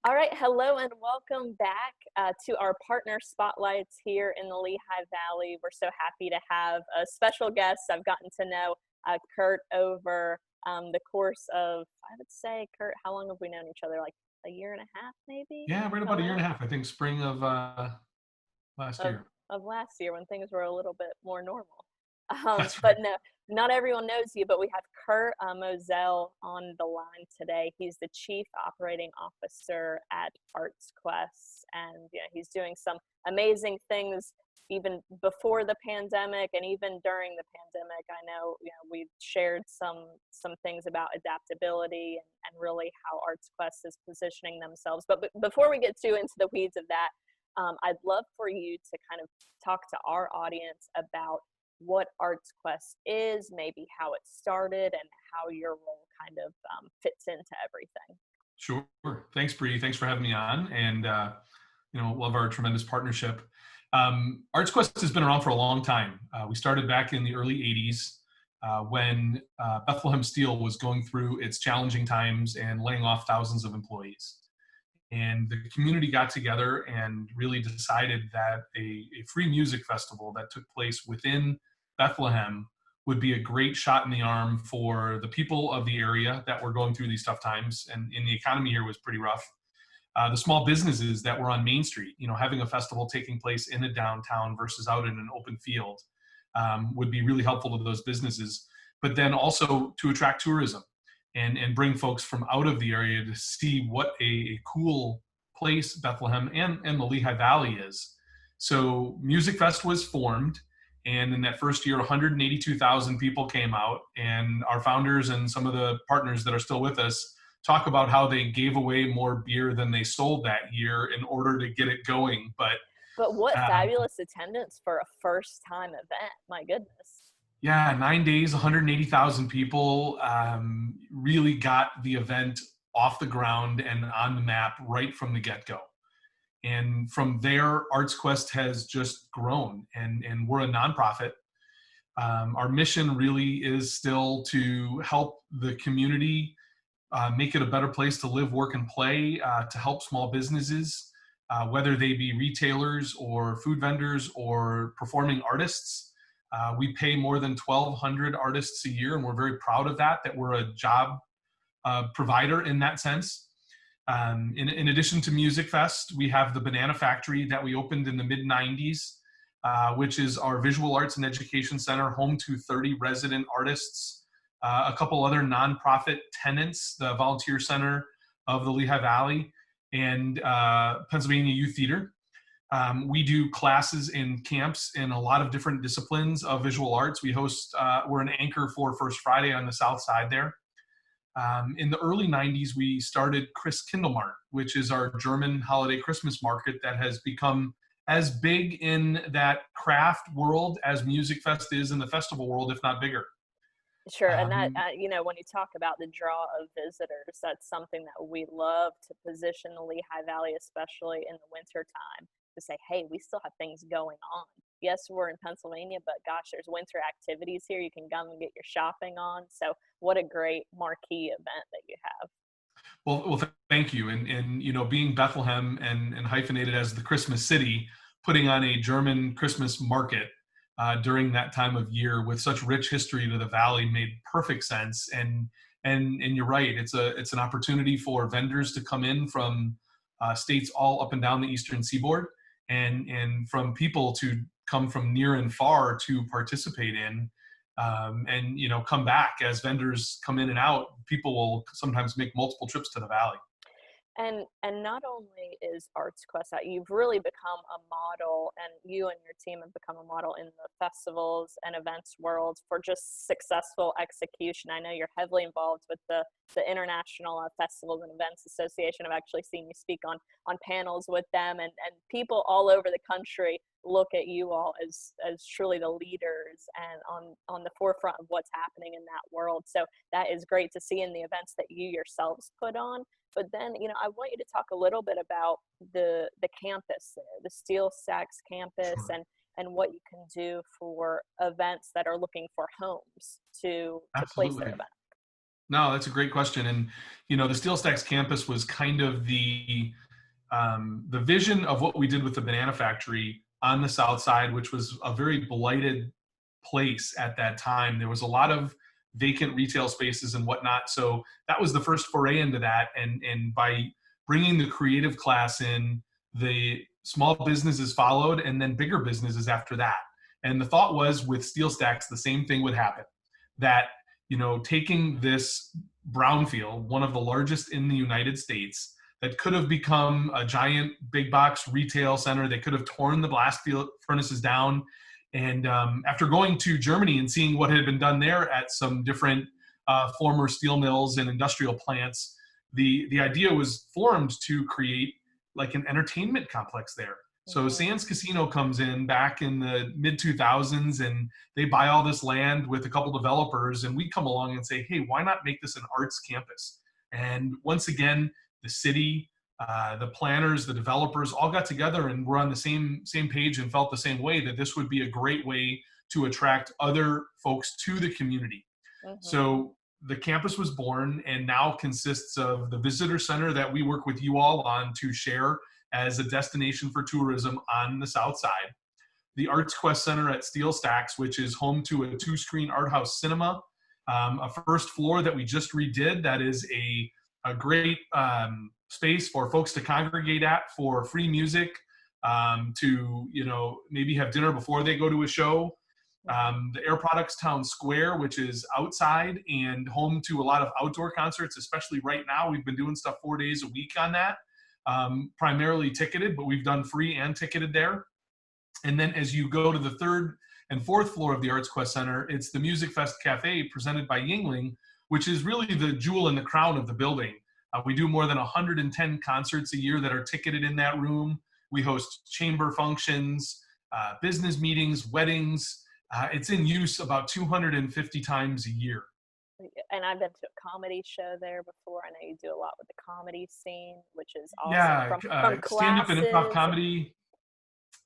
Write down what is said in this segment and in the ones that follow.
All right, hello and welcome back to our partner spotlights here in the Lehigh Valley. We're so happy to have a special guest. I've gotten to know Curt over the course of, I would say, Curt, how long have we known each other? Like a year and a half, maybe Yeah, right about a coming year and up a half. I think spring of last of year. of last year when things were a little bit more normal. That's But right. no, not everyone knows you, but we have Curt Mosel on the line today. He's the Chief Operating Officer at ArtsQuest, and he's doing some amazing things even before the pandemic and even during the pandemic. I know, we've shared some things about adaptability and really how ArtsQuest is positioning themselves. But before we get too into the weeds of that, I'd love for you to kind of talk to our audience about what ArtsQuest is, maybe how it started, and how your role kind of fits into everything. Sure. Thanks, Bree. Thanks for having me on, and love our tremendous partnership. ArtsQuest has been around for a long time. We started back in the early '80s when Bethlehem Steel was going through its challenging times and laying off thousands of employees. And the community got together and really decided that a free music festival that took place within Bethlehem would be a great shot in the arm for the people of the area that were going through these tough times. And the economy here was pretty rough. The small businesses that were on Main Street, having a festival taking place in a downtown versus out in an open field would be really helpful to those businesses. But then also to attract tourism and bring folks from out of the area to see what a cool place Bethlehem and the Lehigh Valley is. So Music Fest was formed, and in that first year, 182,000 people came out, and our founders and some of the partners that are still with us talk about how they gave away more beer than they sold that year in order to get it going. But But what uh, fabulous attendance for a first time event. My goodness. yeah, 9 days, 180,000 people really got the event off the ground and on the map right from the get-go. And from there, ArtsQuest has just grown, and we're a nonprofit. Our mission really is still to help the community make it a better place to live, work, and play, to help small businesses, whether they be retailers or food vendors or performing artists. We pay more than 1,200 artists a year, and we're very proud of that we're a job provider in that sense. In addition to Music Fest, we have the Banana Factory that we opened in the mid 90s, which is our visual arts and education center, home to 30 resident artists, a couple other nonprofit tenants, the Volunteer Center of the Lehigh Valley, and Pennsylvania Youth Theater. We do classes and camps in a lot of different disciplines of visual arts. We're an anchor for First Friday on the south side there. In the early 90s, we started Christkindlmarkt, which is our German holiday Christmas market that has become as big in that craft world as Music Fest is in the festival world, if not bigger. Sure, and that, Um, when you talk about the draw of visitors, that's something that we love to position the Lehigh Valley, especially in the winter time, to say, hey, we still have things going on. Yes, we're in Pennsylvania, but gosh, there's winter activities here. You can come and get your shopping on. So what a great marquee event that you have. thank you. And being Bethlehem and hyphenated as the Christmas city, putting on a German Christmas market during that time of year with such rich history to the valley made perfect sense. And you're right. It's an opportunity for vendors to come in from states all up and down the eastern seaboard, and from people to come from near and far to participate in. And come back as vendors come in and out. People will sometimes make multiple trips to the valley. And not only is ArtsQuest that you've really become a model, and you and your team have become a model in the festivals and events world for just successful execution. I know you're heavily involved with the International Festivals and Events Association. I've actually seen you speak on panels with them, and people all over the country look at you all as truly the leaders and on the forefront of what's happening in that world. So that is great to see in the events that you yourselves put on. But then, I want you to talk a little bit about the campus there, the Steel Stacks campus, Sure. and what you can do for events that are looking for homes to place their Absolutely. event. No, that's a great question. And, the Steel Stacks campus was kind of the vision of what we did with the banana factory on the South Side, which was a very blighted place at that time. There was a lot of vacant retail spaces and whatnot. So that was the first foray into that. And by bringing the creative class in, the small businesses followed, and then bigger businesses after that. And the thought was with Steel Stacks, the same thing would happen. That, taking this brownfield, one of the largest in the United States, that could have become a giant big box retail center. They could have torn the blast furnaces down. And after going to Germany and seeing what had been done there at some different former steel mills and industrial plants, the idea was formed to create like an entertainment complex there. So Sands Casino comes in back in the mid 2000s, and they buy all this land with a couple developers, and we come along and say, hey, why not make this an arts campus? And once again, the city, the planners, the developers all got together and were on the same page and felt the same way, that this would be a great way to attract other folks to the community. So the campus was born and now consists of the visitor center that we work with you all on to share as a destination for tourism on the South Side. The ArtsQuest Center at Steel Stacks, which is home to a 2-screen art house cinema, a first floor that we just redid that is a great space for folks to congregate at for free music, to maybe have dinner before they go to a show. The Air Products Town Square, which is outside and home to a lot of outdoor concerts, especially right now. We've been doing stuff 4 days a week on that, primarily ticketed, but we've done free and ticketed there. And then as you go to the 3rd and 4th floor of the ArtsQuest Center, it's the Music Fest Cafe presented by Yingling, which is really the jewel in the crown of the building. We do more than 110 concerts a year that are ticketed in that room. We host chamber functions, business meetings, weddings. It's in use about 250 times a year. And I've been to a comedy show there before. I know you do a lot with the comedy scene, which is awesome. Yeah, From stand-up and improv classes. comedy.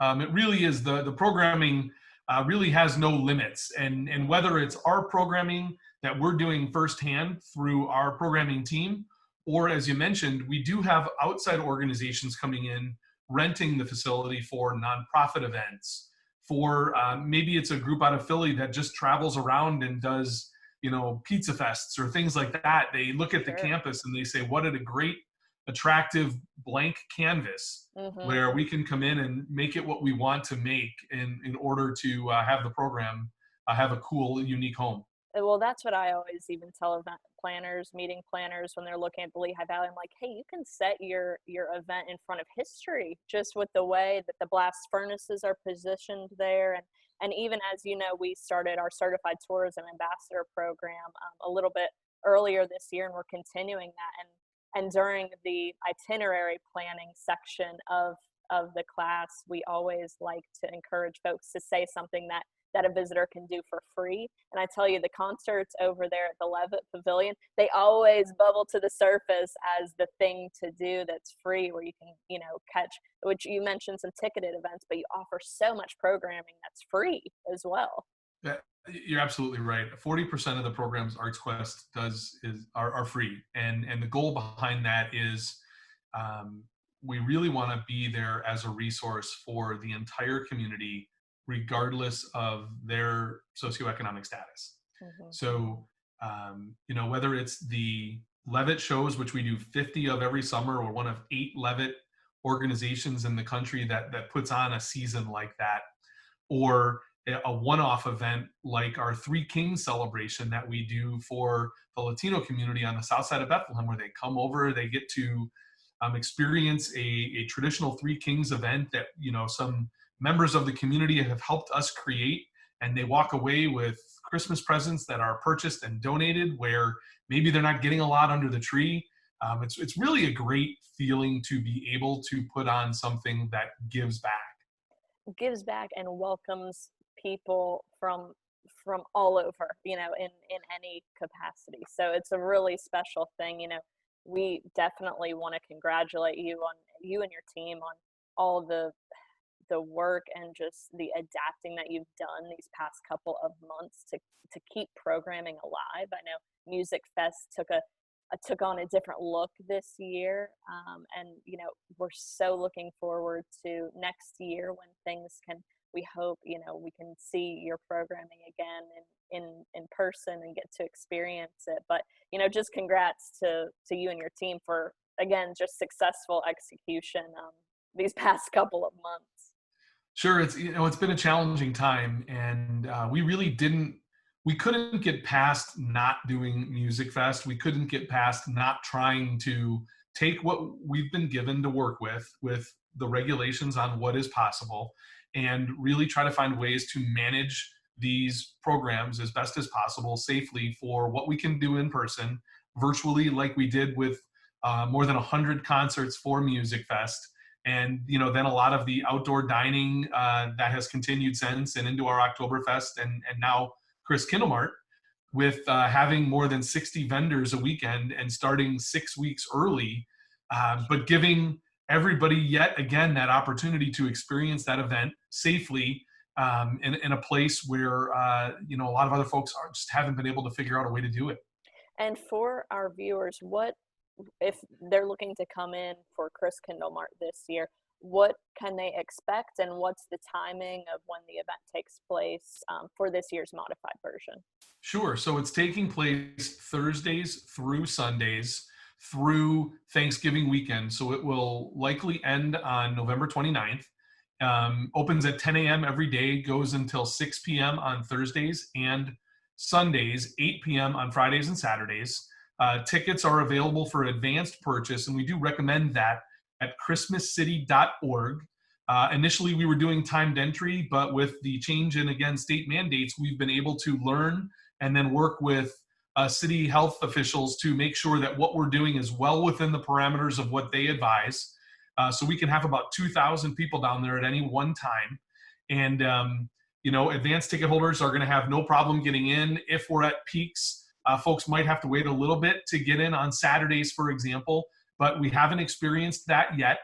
It really is, the programming really has no limits. And whether it's our programming that we're doing firsthand through our programming team, or as you mentioned, we do have outside organizations coming in, renting the facility for nonprofit events, for maybe it's a group out of Philly that just travels around and does, pizza fests or things like that. They look at the campus and they say, what a great, attractive blank canvas where we can come in and make it what we want to make in order to have the program have a cool, unique home. Well, that's what I always even tell event planners, meeting planners when they're looking at the Lehigh Valley. I'm like, hey, you can set your event in front of history just with the way that the blast furnaces are positioned there. And even as you know, we started our Certified Tourism Ambassador program a little bit earlier this year, and we're continuing that. And during the itinerary planning section of the class, we always like to encourage folks to say something that a visitor can do for free. And I tell you, the concerts over there at the Levitt Pavilion, they always bubble to the surface as the thing to do that's free, where you can, catch, which you mentioned some ticketed events, but you offer so much programming that's free as well. Yeah, you're absolutely right. 40% of the programs ArtsQuest does are free. And the goal behind that is we really want to be there as a resource for the entire community, regardless of their socioeconomic status. So, whether it's the Levitt shows, which we do 50 of every summer, or one of 8 Levitt organizations in the country that puts on a season like that, or a one-off event like our Three Kings celebration that we do for the Latino community on the south side of Bethlehem, where they come over, they get to experience a traditional Three Kings event that, some members of the community have helped us create, and they walk away with Christmas presents that are purchased and donated, where maybe they're not getting a lot under the tree. It's really a great feeling to be able to put on something that gives back And welcomes people from all over, in any capacity. So it's a really special thing. We definitely want to congratulate you and your team on all the work and just the adapting that you've done these past couple of months to keep programming alive. I know Music Fest took on a different look this year. And, we're so looking forward to next year when things can, we hope, we can see your programming again in person and get to experience it. But, just congrats to you and your team for, again, just successful execution these past couple of months. Sure, it's been a challenging time, and we couldn't get past not doing Music Fest. We couldn't get past not trying to take what we've been given to work with the regulations on what is possible, and really try to find ways to manage these programs as best as possible safely for what we can do in person, virtually, like we did with more than 100 concerts for Music Fest. And then a lot of the outdoor dining that has continued since, and into our Oktoberfest, and now Christkindlmarkt, with having more than 60 vendors a weekend and starting 6 weeks early, but giving everybody yet again that opportunity to experience that event safely, in a place where a lot of other folks just haven't been able to figure out a way to do it. And for our viewers, what if they're looking to come in for Christkindlmarkt this year? What can they expect, and what's the timing of when the event takes place for this year's modified version? Sure. So it's taking place Thursdays through Sundays through Thanksgiving weekend. So it will likely end on November 29th. Opens at 10 a.m. every day, goes until 6 p.m. on Thursdays and Sundays, 8 p.m. on Fridays and Saturdays. Tickets are available for advanced purchase, and we do recommend that at christmascity.org. Initially, we were doing timed entry, but with the change in, again, state mandates, we've been able to learn and then work with city health officials to make sure that what we're doing is well within the parameters of what they advise. So we can have about 2,000 people down there at any one time. And, advanced ticket holders are going to have no problem getting in. If we're at peaks, folks might have to wait a little bit to get in on Saturdays, for example, but we haven't experienced that yet.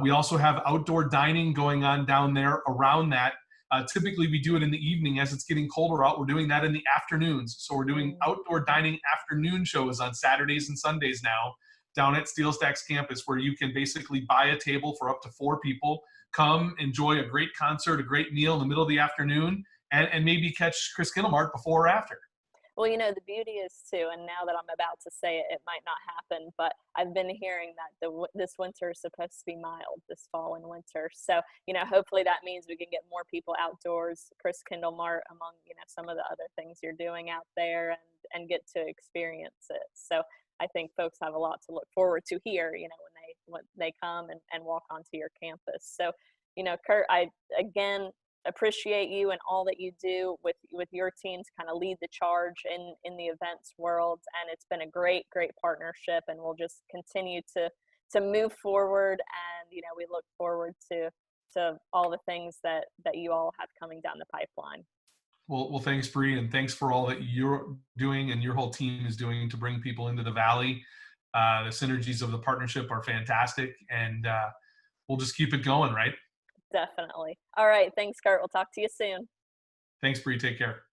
We also have outdoor dining going on down there around that. Typically, we do it in the evening. As it's getting colder out, we're doing that in the afternoons. So we're doing outdoor dining afternoon shows on Saturdays and Sundays now down at Steel Stacks campus, where you can basically buy a table for up to 4 people, come enjoy a great concert, a great meal in the middle of the afternoon, and maybe catch Christkindlmarkt before or after. Well, the beauty is too, and now that I'm about to say it, it might not happen, but I've been hearing that this winter is supposed to be mild, this fall and winter. So, hopefully that means we can get more people outdoors, Christkindlmarkt, among, some of the other things you're doing out there, and get to experience it. So I think folks have a lot to look forward to here, when they come and walk onto your campus. So, Curt, I, again, appreciate you and all that you do with your team to kind of lead the charge in the events world, and it's been a great partnership, and we'll just continue to move forward, and we look forward to all the things that you all have coming down the pipeline. Well, thanks, Bree, and thanks for all that you're doing and your whole team is doing to bring people into the Valley. The synergies of the partnership are fantastic, and we'll just keep it going, right? Definitely. All right. Thanks, Curt. We'll talk to you soon. Thanks, Bree. Take care.